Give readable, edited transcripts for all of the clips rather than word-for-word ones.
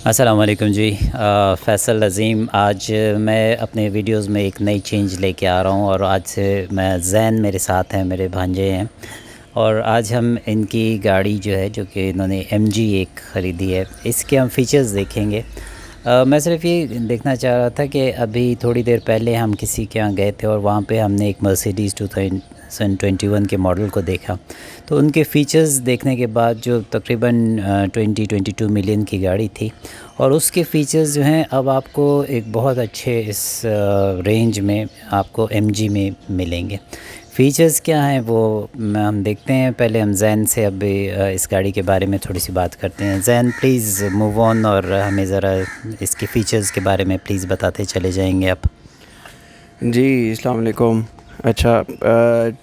अस्सलाम वालेकुम जी। फ़ैसल अज़ीम। आज मैं अपने वीडियोस में एक नई चेंज लेके आ रहा हूँ और आज से मैं ज़ैन मेरे साथ हैं, मेरे भांजे हैं और आज हम इनकी गाड़ी जो है जो कि इन्होंने MG एक ख़रीदी है, इसके हम फ़ीचर्स देखेंगे। मैं सिर्फ़ ये देखना चाह रहा था कि अभी थोड़ी देर पहले हम किसी के यहाँ गए थे और वहाँ पे हमने एक मर्सिडीज़ 2021 के मॉडल को देखा। तो उनके फ़ीचर्स देखने के बाद जो तकरीबन 22 मिलियन की गाड़ी थी और उसके फ़ीचर्स जो हैं अब आपको एक बहुत अच्छे इस रेंज में आपको MG में मिलेंगे। फ़ीचर्स क्या हैं वो हम देखते हैं। पहले हम ज़ैन से अभी इस गाड़ी के बारे में थोड़ी सी बात करते हैं। ज़ैन प्लीज़ मूव ऑन और हमें ज़रा इसके फ़ीचर्स के बारे में प्लीज़ बताते चले जाएंगे आप। जी, अस्सलाम वालेकुम। अच्छा,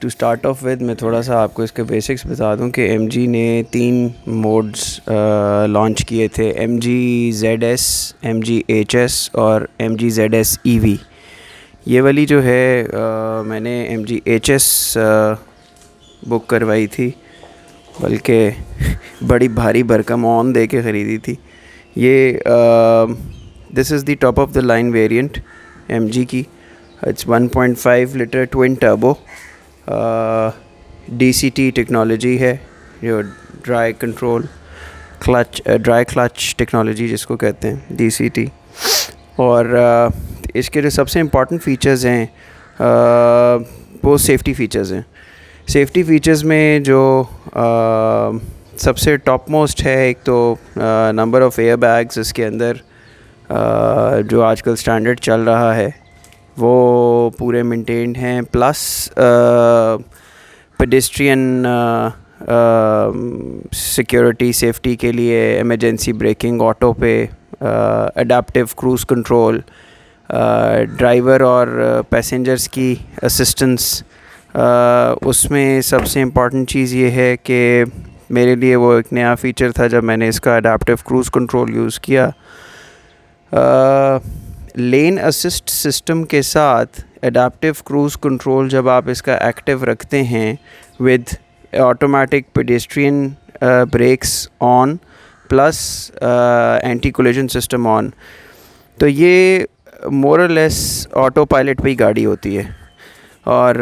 टू स्टार्ट ऑफ विद मैं थोड़ा सा आपको इसके बेसिक्स बता दूं कि MG ने 3 मोड्स लॉन्च किए थे, MG ZS, MG HS और MG ZS EV। ये वाली जो है मैंने MG HS बुक करवाई थी, बल्कि बड़ी भारी भरकम ऑन दे के ख़रीदी थी। ये this is the top of the line variant MG की। It's 1.5 litre twin turbo DCT technology है, जो ड्राई क्लच टेक्नोलॉजी जिसको कहते हैं DCT। और इसके जो सबसे इम्पॉर्टेंट फ़ीचर्स हैं वो सेफ्टी फ़ीचर्स हैं। सेफ्टी फ़ीचर्स में जो सबसे टॉप मोस्ट है, एक तो नंबर ऑफ़ एयर बैग्स इसके अंदर जो आजकल स्टैंडर्ड चल रहा है वो पूरे मेंटेन्ड हैं, प्लस पेडेस्ट्रियन सिक्योरिटी सेफ्टी के लिए इमरजेंसी ब्रेकिंग ऑटो पे, अडेप्टिव क्रूज़ कंट्रोल, ड्राइवर और पैसेंजर्स की असिस्टेंस। उसमें सबसे इम्पॉर्टेंट चीज़ ये है कि मेरे लिए वो एक नया फ़ीचर था जब मैंने इसका अडेप्टिव क्रूज़ कंट्रोल यूज़ किया। लेन असिस्ट सिस्टम के साथ अडेप्टिव क्रूज़ कंट्रोल जब आप इसका एक्टिव रखते हैं with automatic pedestrian breaks on plus anti collision system on, तो ये मोर और लेस ऑटो पायलट पे ही गाड़ी होती है। और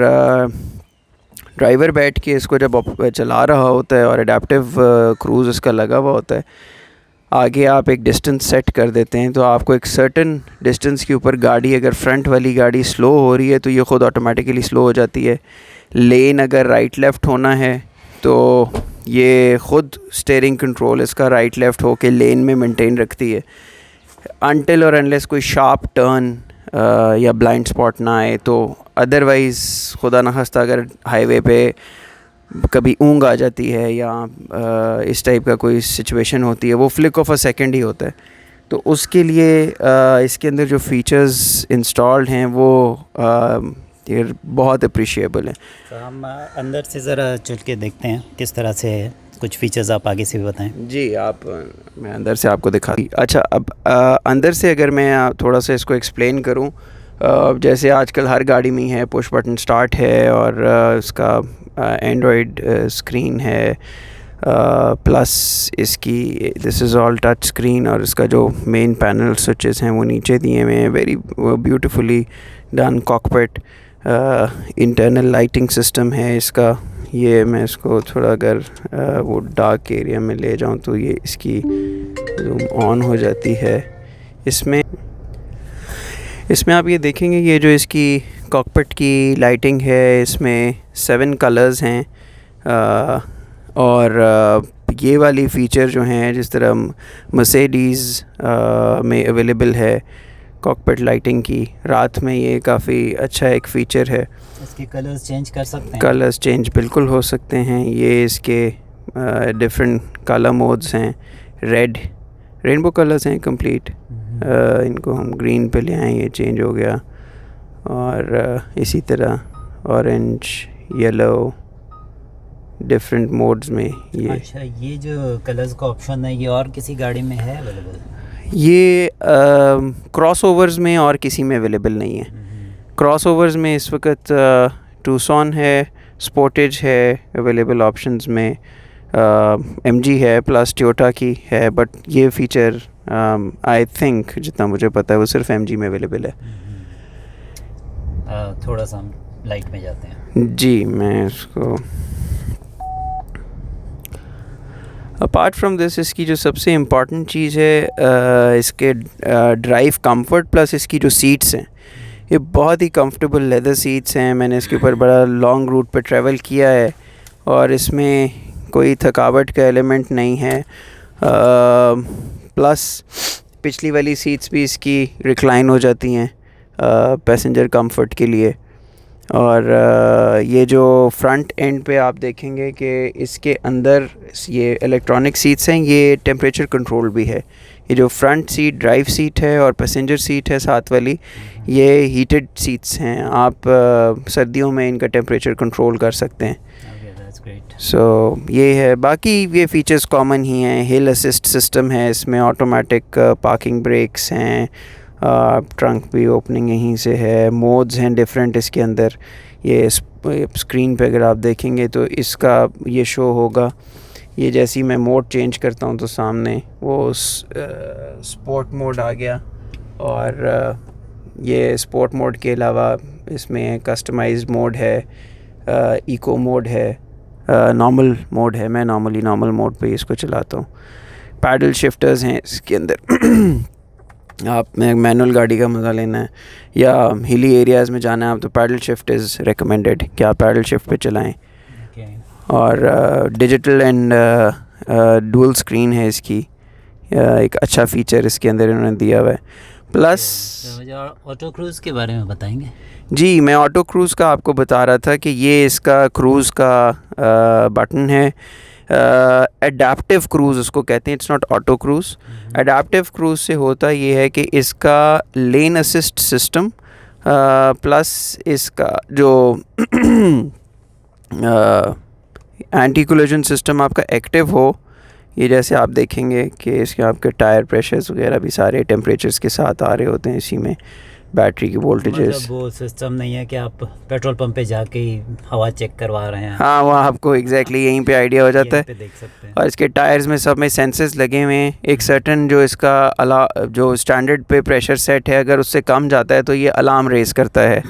ड्राइवर बैठ के इसको जब चला रहा होता है और अडेप्टिव क्रूज़ इसका लगा हुआ होता है, आगे आप एक डिस्टेंस सेट कर देते हैं तो आपको एक सर्टेन डिस्टेंस के ऊपर गाड़ी, अगर फ्रंट वाली गाड़ी स्लो हो रही है तो ये ख़ुद ऑटोमेटिकली स्लो हो जाती है। लेन अगर राइट लेफ़्ट होना है तो ये ख़ुद स्टीयरिंग कंट्रोल इसका राइट लेफ़्ट हो के लेन में मेंटेन रखती है, अनटिल और अनलेस कोई शार्प टर्न या ब्लाइंड स्पॉट ना आए। तो अदरवाइज़ खुदा न खास्ता अगर हाईवे पे कभी ऊँग आ जाती है या इस टाइप का कोई सिचुएशन होती है, वो फ्लिक ऑफ अ सेकंड ही होता है। तो उसके लिए इसके अंदर जो फ़ीचर्स इंस्टॉल्ड हैं वो ये बहुत अप्रिशिएबल हैं। तो हम अंदर से ज़रा चल के देखते हैं किस तरह से है, कुछ फ़ीचर्स आप आगे से भी बताएं। जी, मैं अंदर से आपको दिखा। अच्छा, अब अंदर से अगर मैं थोड़ा सा इसको एक्सप्लेन करूं, जैसे आजकल हर गाड़ी में है पुश बटन स्टार्ट है और इसका एंड्रॉयड स्क्रीन है, प्लस इसकी this is all touch screen और इसका जो मेन पैनल स्विचेस हैं वो नीचे दिए हुए हैं। Very beautifully done cockpit. Internal lighting system है इसका। ये मैं इसको थोड़ा अगर वो डार्क एरिया में ले जाऊं तो ये इसकी जूम ऑन हो जाती है। इसमें आप ये देखेंगे, ये जो इसकी कॉकपिट की लाइटिंग है इसमें 7 कलर्स हैं और ये वाली फ़ीचर जो हैं जिस तरह मर्सिडीज़ में अवेलेबल है कॉकपिट लाइटिंग की, रात में ये काफ़ी अच्छा एक फ़ीचर है। इसके कलर्स चेंज कर सकते हैं? कलर्स चेंज बिल्कुल हो सकते हैं। ये इसके डिफरेंट कलर मोड्स हैं। रेनबो कलर्स हैं कंप्लीट। इनको हम ग्रीन पे ले आए, ये चेंज हो गया। और इसी तरह ऑरेंज, येलो, डिफरेंट मोड्स में ये। अच्छा, ये जो कलर्स का ऑप्शन है ये और किसी गाड़ी में है अवेलेबल? ये क्रॉसओवर्स में और किसी में अवेलेबल नहीं है। क्रॉसओवर्स में इस वक्त टूसॉन है, स्पोर्टेज है अवेलेबल ऑप्शंस में, MG है प्लस टोयोटा की है, बट ये फ़ीचर आई थिंक जितना मुझे पता है वो सिर्फ MG में अवेलेबल है। थोड़ा सा हम लाइट में जाते हैं। जी, मैं इसको अपार्ट फ्रॉम दिस इसकी जो सबसे इम्पॉर्टेंट चीज़ है इसके ड्राइव कंफर्ट प्लस इसकी जो सीट्स हैं ये बहुत ही कंफर्टेबल लेदर सीट्स हैं। मैंने इसके ऊपर बड़ा लॉन्ग रूट पे ट्रैवल किया है और इसमें कोई थकावट का एलिमेंट नहीं है। प्लस पिछली वाली सीट्स भी इसकी रिक्लाइन हो जाती हैं पैसेंजर कंफर्ट के लिए। और ये जो फ्रंट एंड पे आप देखेंगे कि इसके अंदर ये इलेक्ट्रॉनिक सीट्स हैं, ये टेम्परेचर कंट्रोल भी है। ये जो फ्रंट सीट ड्राइव सीट है और पैसेंजर सीट है साथ वाली, ये हीटेड सीट्स हैं। आप सर्दियों में इनका टेम्परेचर कंट्रोल कर सकते हैं। सो ये है। बाकी ये फ़ीचर्स कॉमन ही हैं। हिल असिस्ट सिस्टम है इसमें, ऑटोमेटिक पार्किंग ब्रेक्स हैं, ट्रंक भी ओपनिंग यहीं से है। मोड्स हैं डिफरेंट इसके अंदर। ये स्क्रीन पे अगर आप देखेंगे तो इसका ये शो होगा। ये जैसे ही मैं मोड चेंज करता हूँ तो सामने वो स्पोर्ट मोड आ गया। और ये स्पोर्ट मोड के अलावा इसमें कस्टमाइज्ड मोड है, इको मोड है, नॉर्मल मोड है। मैं नॉर्मल मोड पे इसको चलाता हूँ। पैडल शिफ्टर्स हैं इसके अंदर। आप मैनुअल गाड़ी का मज़ा लेना है या हिली एरियाज़ में जाना है आप तो पैडल शिफ्ट इज़ रिकमेंडेड कि आप पैडल शिफ्ट पे चलाएं। और डिजिटल एंड डुअल स्क्रीन है इसकी। एक अच्छा फ़ीचर इसके अंदर इन्होंने दिया हुआ है। प्लस ऑटो क्रूज़ के बारे में बताएंगे? जी, मैं ऑटो क्रूज़ का आपको बता रहा था कि ये इसका क्रूज़ का बटन है। एडाप्टिव क्रूज़ उसको कहते हैं, it's not auto cruise. Adaptive cruise से होता ये है कि इसका लेन असिस्ट सिस्टम प्लस इसका जो एंटी कोलिजन सिस्टम आपका एक्टिव हो। ये जैसे आप देखेंगे कि इसके आपके टायर प्रेशर्स वगैरह भी सारे टेम्परेचर्स के साथ आ रहे होते हैं इसी में। बैटरी की वोल्टेजेस, मतलब वो सिस्टम नहीं है कि आप पेट्रोल पंप पे जाके ही हवा चेक करवा रहे हैं। हाँ, वहाँ आपको एग्जैक्टली यहीं पे आइडिया हो जाता है। देख सकते हैं। और इसके टायर्स में सब में सेंसर्स लगे हुए हैं। एक सर्टन जो इसका जो स्टैंडर्ड पे प्रेशर सेट है, अगर उससे कम जाता है तो ये अलार्म रेस करता है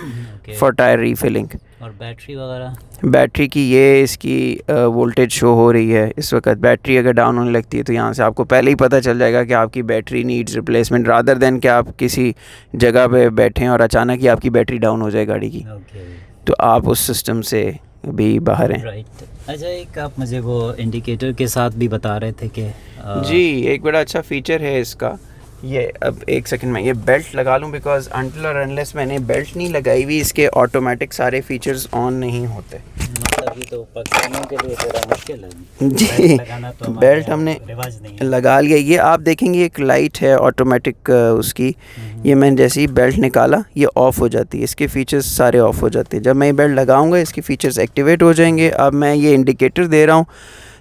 फॉर टायर रीफिलिंग। और बैटरी वगैरह, बैटरी की ये इसकी वोल्टेज शो हो रही है इस वक्त। बैटरी अगर डाउन होने लगती है तो यहाँ से आपको पहले ही पता चल जाएगा कि आपकी battery needs replacement, rather than कि आप किसी जगह पे बैठें और अचानक ही आपकी बैटरी डाउन हो जाए गाड़ी की। तो आप उस सिस्टम से भी बाहर हैं। राइट। अच्छा, एक आप मुझे वो इंडिकेटर के साथ भी बता रहे थे कि जी, एक बड़ा अच्छा फ़ीचर है इसका ये। अब एक सेकंड में ये बेल्ट लगा लूँ बिकॉज अनटिल और अनलेस मैंने बेल्ट नहीं लगाई हुई इसके ऑटोमेटिक सारे फीचर्स ऑन नहीं होते। मतलब ये तो पाकिस्तानियों के लिए थोड़ा मुश्किल है जी, तो बेल्ट हमने रिवाज नहीं है। लगा लिया। ये आप देखेंगे एक लाइट है ऑटोमेटिक उसकी। ये मैंने जैसे ही बेल्ट निकाला ये ऑफ़ हो जाती है। इसके फ़ीचर्स सारे ऑफ़ हो जाते हैं। जब मैं ये बेल्ट लगाऊंगा इसके फ़ीचर्स एक्टिवेट हो जाएंगे। अब मैं ये इंडिकेटर दे रहा हूँ।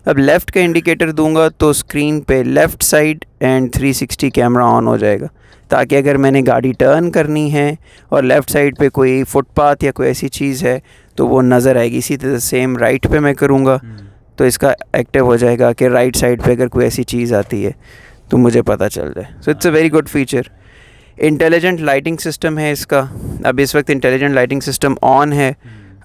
अब लेफ़्ट का इंडिकेटर दूंगा तो स्क्रीन पे left side and 360 camera on हो जाएगा, ताकि अगर मैंने गाड़ी टर्न करनी है और लेफ़्ट साइड पे कोई फुटपाथ या कोई ऐसी चीज़ है तो वो नज़र आएगी। इसी तरह सेम राइट पे मैं करूँगा तो इसका एक्टिव हो जाएगा कि राइट साइड पे अगर कोई ऐसी चीज़ आती है तो मुझे पता चल जाए। So it's a very good feature. Intelligent lighting system है इसका। अब इस वक्त इंटेलिजेंट लाइटिंग सिस्टम ऑन है।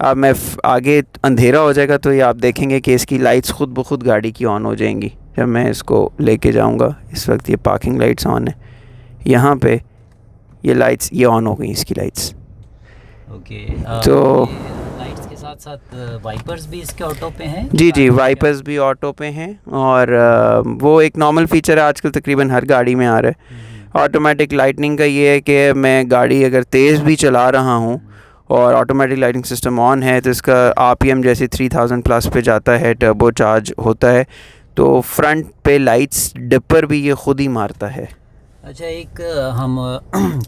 अब मैं आगे अंधेरा हो जाएगा तो ये आप देखेंगे कि इसकी लाइट्स खुद ब खुद गाड़ी की ऑन हो जाएंगी जब मैं इसको लेके जाऊंगा। इस वक्त ये पार्किंग लाइट्स ऑन है, यहाँ पे ये लाइट्स ये ऑन हो गई इसकी लाइट्स। ओके। तो लाइट्स के साथ साथ वाइपर्स भी इसके ऑटो पे हैं? जी, वाइपर्स भी ऑटो पे हैं। और वो एक नॉर्मल फीचर है, आजकल तकरीबन हर गाड़ी में आ रहा है। ऑटोमेटिक लाइटनिंग का ये है कि मैं गाड़ी अगर तेज़ भी चला रहा हूँ और ऑटोमेटिक लाइटिंग सिस्टम ऑन है तो इसका RPM जैसे 3000 प्लस पे जाता है, टर्बो चार्ज होता है तो फ्रंट पे लाइट्स डिपर भी ये खुद ही मारता है। अच्छा, एक हम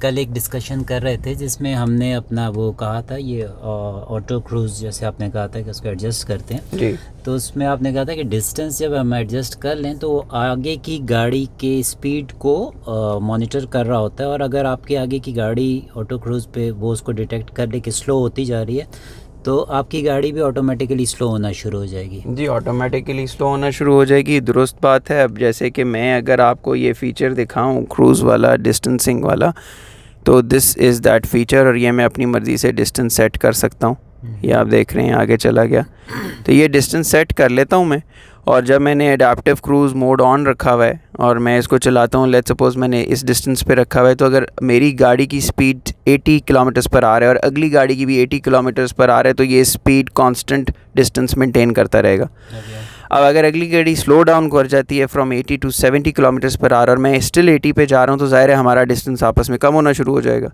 कल एक डिस्कशन कर रहे थे जिसमें हमने अपना वो कहा था ये ऑटो क्रूज़ जैसे आपने कहा था कि उसको एडजस्ट करते हैं जी। तो उसमें आपने कहा था कि डिस्टेंस जब हम एडजस्ट कर लें तो आगे की गाड़ी के स्पीड को मॉनिटर कर रहा होता है और अगर आपके आगे की गाड़ी ऑटो क्रूज़ पे वो उसको डिटेक्ट कर ले कि स्लो होती जा रही है तो आपकी गाड़ी भी ऑटोमेटिकली स्लो होना शुरू हो जाएगी? जी, ऑटोमेटिकली स्लो होना शुरू हो जाएगी, दुरुस्त बात है। अब जैसे कि मैं अगर आपको ये फ़ीचर दिखाऊं क्रूज़ वाला, डिस्टेंसिंग वाला, तो दिस इज़ दैट फ़ीचर, और ये मैं अपनी मर्ज़ी से डिस्टेंस सेट कर सकता हूँ। ये आप देख रहे हैं आगे चला गया, तो ये डिस्टेंस सेट कर लेता हूँ मैं। और जब मैंने एडाप्टिव क्रूज़ मोड ऑन रखा हुआ है और मैं इसको चलाता हूँ, लेट्स सपोज़ मैंने इस डिस्टेंस पे रखा हुआ है, तो अगर मेरी गाड़ी की स्पीड 80 किलोमीटर्स पर आ रहा है और अगली गाड़ी की भी 80 किलोमीटर्स पर आ रहा है, तो ये स्पीड कांस्टेंट डिस्टेंस मेंटेन करता रहेगा। अब अगर अगली गाड़ी स्लो डाउन कर जाती है फ्रॉम 80 टू 70 किलोमीटर्स पर आ रहा है और मैं स्टिल 80 पे जा रहा हूँ, तो ज़ाहिर है हमारा डिस्टेंस आपस में कम होना शुरू हो जाएगा।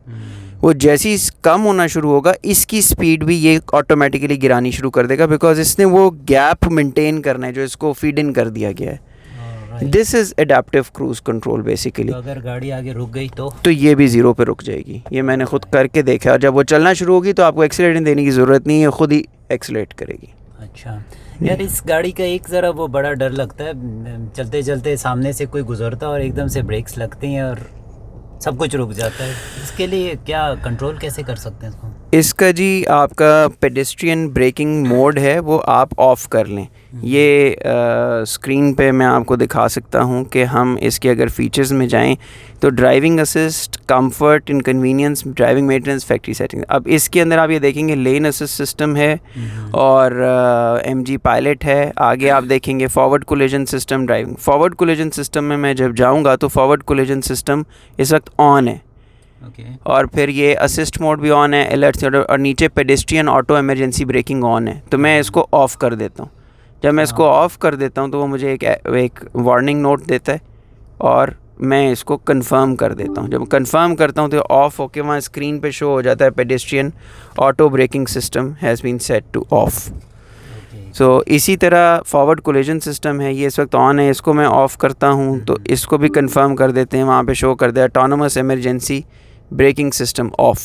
वो जैसे ही कम होना शुरू होगा, इसकी स्पीड भी ये ऑटोमेटिकली गिरानी शुरू कर देगा, बिकॉज इसने वो गैप मेंटेन करना है जो इसको फीड इन कर दिया गया है। This is adaptive cruise control basically. तो अगर गाड़ी आगे रुक गई तो ये भी ज़ीरो पे रुक जाएगी। ये मैंने खुद करके देखा, और जब वो चलना शुरू होगी तो आपको एक्सीलरेटर देने की ज़रूरत नहीं है, खुद ही एक्सीलरेट करेगी। अच्छा यार, इस गाड़ी का एक ज़रा वो बड़ा डर लगता है, चलते चलते सामने से कोई गुजरता है और एकदम से ब्रेक्स लगती हैं और सब कुछ रुक जाता है। इसके लिए क्या कंट्रोल कैसे कर सकते हैं इसको? इसका जी आपका पेडेस्ट्रियन ब्रेकिंग मोड है, वो आप ऑफ़ कर लें। ये स्क्रीन पे मैं आपको दिखा सकता हूँ कि हम इसके अगर फीचर्स में जाएं तो driving assist, comfort, inconvenience, driving maintenance, factory setting. अब इसके अंदर आप ये देखेंगे लेन असिस्ट सिस्टम है और MG पायलट है। आगे आप देखेंगे forward collision system, driving forward collision system में मैं जब जाऊँगा तो फॉरवर्ड कोलिजन सिस्टम इस वक्त ऑन है। और फिर ये असिस्ट मोड भी ऑन है, अलर्ट्स, और नीचे pedestrian auto emergency breaking on है। तो मैं इसको ऑफ़ कर देता हूँ। जब मैं इसको ऑफ़ कर देता हूँ तो वो मुझे एक वार्निंग नोट देता है और मैं इसको कंफर्म कर देता हूँ। जब कंफर्म करता हूँ तो ऑफ़ होके वहाँ स्क्रीन पे शो हो जाता है pedestrian auto braking system has been set to off. So इसी तरह फॉरवर्ड कोलिजन सिस्टम है, ये इस वक्त ऑन है। इसको मैं ऑफ़ करता हूँ तो इसको भी कंफर्म कर देते हैं, वहाँ पे शो कर दिया autonomous emergency braking system of.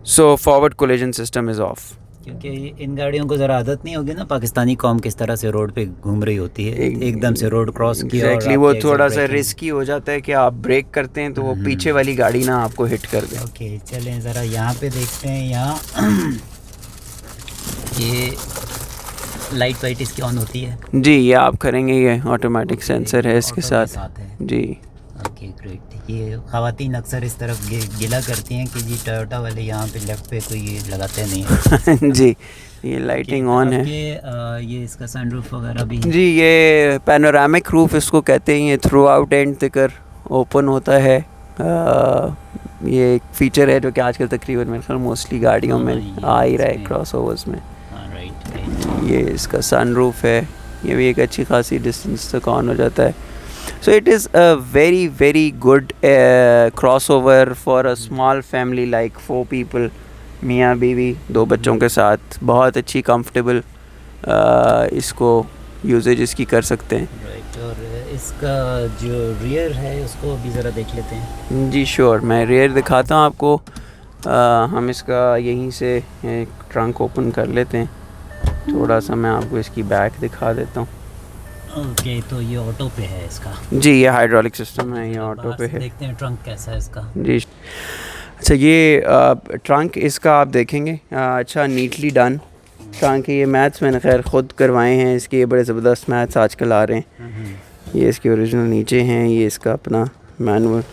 So forward collision system is of. क्योंकि इन गाड़ियों को ज़रा आदत नहीं होगी ना, पाकिस्तानी कौम किस तरह से रोड पे घूम रही होती है, एकदम से रोड क्रॉस किया। एग्जैक्टली, वो थोड़ा सा रिस्की हो जाता है कि आप ब्रेक करते हैं तो वो पीछे वाली गाड़ी ना आपको हिट कर दे। ओके चलें ज़रा यहाँ पे देखते हैं। यहाँ ये लाइट वाइट इसकी ऑन होती है जी, ये आप करेंगे, ये ऑटोमेटिक सेंसर है इसके साथ है जी। Okay great. ये ख़वातीन अक्सर इस तरफ गिला करती हैं कि जी टोयोटा वाले यहाँ पे लेफ्ट पे कोई ये लगाते नहीं हैं। जी, ये लाइटिंग ऑन है। ये इसका सनरूफ वगैरह भी जी, ये पैनोरामिक रूफ इसको कहते हैं। ये थ्रू आउट एंड तक ओपन होता है। ये एक फ़ीचर है जो कि आजकल तकरीबन मेरे ख्याल मोस्टली गाड़ियों में आ ही रहा है, क्रॉस ओवर्स में। ये इसका सनरूफ है, ये भी एक अच्छी खासी डिस्टेंस तक ऑन हो जाता है। So it is a very very good crossover for a small family like 4 people, मियाँ बीवी 2 बच्चों के साथ। बहुत अच्छी कंफर्टेबल इसको यूजेज इसकी कर सकते हैं। राइट। और इसका जो रियर है उसको भी ज़रा देख लेते हैं। जी श्योर, मैं रियर दिखाता हूँ आपको। हम इसका यहीं से एक ट्रंक ओपन कर लेते हैं। थोड़ा सा मैं आपको इसकी बैक दिखा देता हूँ। ओके तो ये ऑटो पे है इसका? जी, ये हाइड्रोलिक सिस्टम है, ये ऑटो पे है। देखते हैं ट्रंक कैसा है इसका। जी अच्छा, ये ट्रंक इसका आप देखेंगे अच्छा नीटली डन ट्रंक है। ये मैथ्स मैंने खैर ख़ुद करवाए हैं इसके, ये बड़े ज़बरदस्त मैथ्स आजकल आ रहे हैं। ये इसके ओरिजिनल नीचे हैं, ये इसका अपना मैनुअल,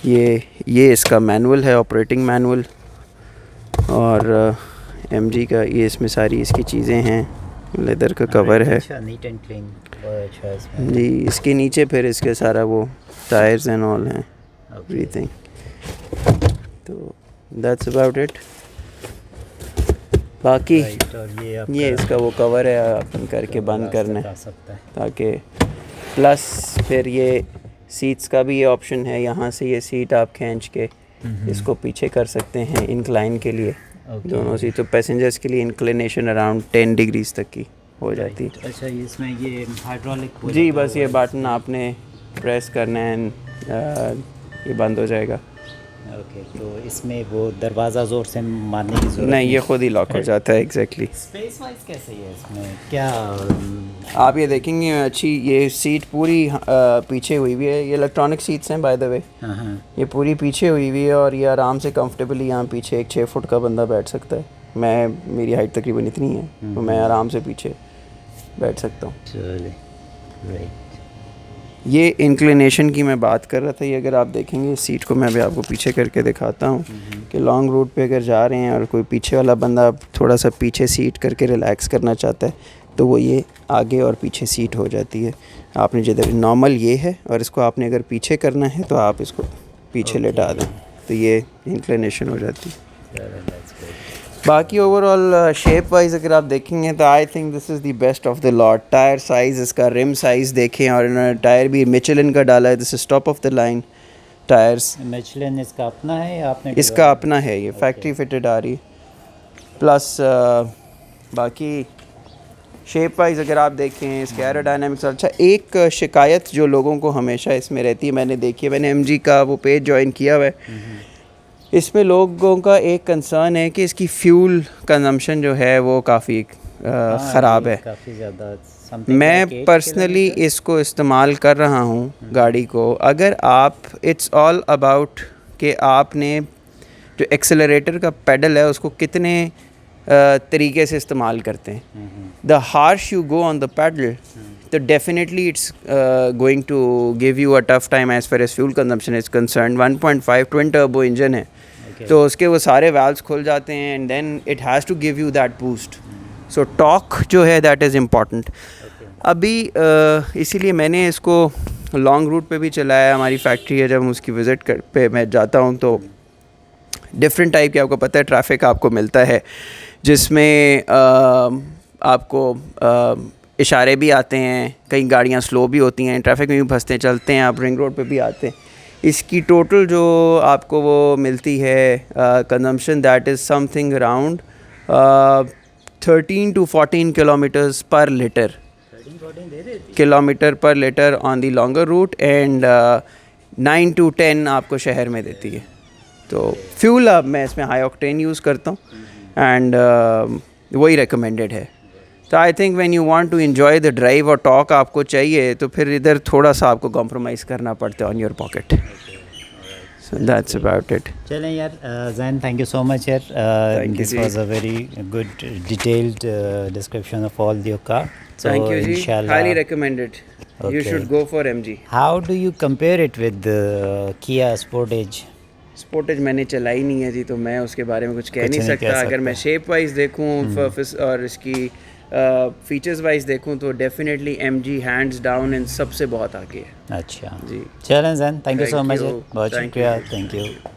ये इसका मैनुअल है, ऑपरेटिंग मैनुअल। और MG का ये इसमें सारी इसकी चीज़ें हैं, लेदर का कवर है। अच्छा, नीट एंड क्लीन। अच्छा इसमें जी, इसके नीचे फिर इसके सारा वो टायर्स एंड ऑल हैं, एवरीथिंग। तो दैट्स अबाउट इट। बाकी ये इसका वो कवर है, अपन करके बंद करना है ताकि, प्लस फिर ये सीट्स का भी ये ऑप्शन है, यहाँ से ये सीट आप खींच के इसको पीछे कर सकते हैं इंक्लाइन के लिए। दोनों सीट तो पैसेंजर्स के लिए इंक्लिनेशन अराउंड 10 डिग्रीज तक की हो जाती है। अच्छा, इसमें ये हाइड्रोलिक? जी, बस ये बटन आपने प्रेस करना है, ये बंद हो जाएगा। ओके, तो इसमें वो दरवाज़ा ज़ोर से मारने की ज़रूरत नहीं, ये खुद ही लॉक हो जाता है। एग्जैक्टली। स्पेस वाइज कैसे है इसमें क्या? आप ये देखेंगे अच्छी, ये सीट पूरी पीछे हुई हुई है। ये इलेक्ट्रॉनिक सीट्स हैं बाय द वे। ये पूरी पीछे हुई हुई है और ये आराम से कंफर्टेबली यहाँ पीछे एक 6 फुट का बंदा बैठ सकता है। मेरी हाइट तकरीबन इतनी है तो मैं आराम से पीछे बैठ सकता हूँ। चलिए, राइट। ये इंक्लिनेशन की मैं बात कर रहा था, ये अगर आप देखेंगे सीट को मैं अभी आपको पीछे करके दिखाता हूँ कि लॉन्ग रूट पे अगर जा रहे हैं और कोई पीछे वाला बंदा थोड़ा सा पीछे सीट करके रिलैक्स करना चाहता है तो वो ये आगे और पीछे सीट हो जाती है। आपने जिधर नॉर्मल ये है और इसको आपने अगर पीछे करना है तो आप इसको पीछे लेटा दें तो ये इंक्लिनेशन हो जाती है। बाकी ओवरऑल शेप वाइज अगर आप देखेंगे तो I think this is the best of the lot. Tyre size, इसका रिम साइज़ देखें, और इन्होंने टायर भी मिचेलिन का डाला है। This is top of the line tyres. Michelin इसका अपना है या आपने? इसका अपना है, ये फैक्ट्री फिटेड आ रही। प्लस बाकी शेप वाइज अगर आप देखें इसके एरोडायनामिक्स अच्छा। एक शिकायत जो लोगों को हमेशा इसमें रहती है, मैंने देखी है, मैंने एमजी का वो पेज ज्वाइन किया हुआ है, इसमें लोगों का एक कंसर्न है कि इसकी फ्यूल कंजम्पशन जो है वो काफ़ी ख़राब है। काफ़ी ज़्यादा। मैं पर्सनली इसको इस्तेमाल कर रहा हूँ गाड़ी को। अगर आप, इट्स ऑल अबाउट कि आपने जो एक्सेलरेटर का पेडल है उसको कितने तरीके से इस्तेमाल करते हैं। The harsh you go on the pedal तो definitely it's going to give you a tough time as far as fuel consumption is concern. 1.5 twin turbo engine है तो उसके वो सारे वाल्व्स खुल जाते हैं and then it has to give you that boost. So torque जो है दैट इज़ इम्पॉर्टेंट। अभी इसीलिए मैंने इसको लॉन्ग रूट पे भी चलाया। हमारी फैक्ट्री है, जब उसकी विज़िट पे मैं जाता हूँ तो डिफरेंट टाइप के, आपको पता है, ट्रैफिक आपको मिलता है जिसमें आपको इशारे भी आते हैं, कई गाड़ियाँ स्लो भी होती हैं, ट्रैफिक में भी फंसते चलते हैं, आप रिंग रोड पे भी आते हैं। इसकी टोटल जो आपको वो मिलती है consumption that is something around 13 to 14 kilometres per litre, kilometre per litre on the longer route and 9 to 10 आपको शहर में देती है। तो फ्यूल अब मैं इसमें हाई ऑक्टेन यूज़ करता हूँ एंड वही रिकमेंडेड है। तो I think when you want to enjoy the drive और टॉक आपको चाहिए तो फिर इधर थोड़ा सा आपको कॉम्प्रोमाइज़ करना पड़ता है on your pocket. So that's about it. चलें यार, Jain, thank you so much यार। This was a very good detailed description of all your car. Thank you जी, highly recommended. You should go for MG. How do you compare it with Kia Sportage? Sportage मैंने चलाई नहीं है जी, तो मैं उसके बारे में कुछ कह नहीं सकता। अगर मैं शेप वाइज देखूं और इसकी फीचर्स वाइज देखूं तो definitely MG hands down in सबसे बहुत आगे है। अच्छा जी, चलें Jain, thank you so much, बहुत Thank शुक्रिया, you. Thank you.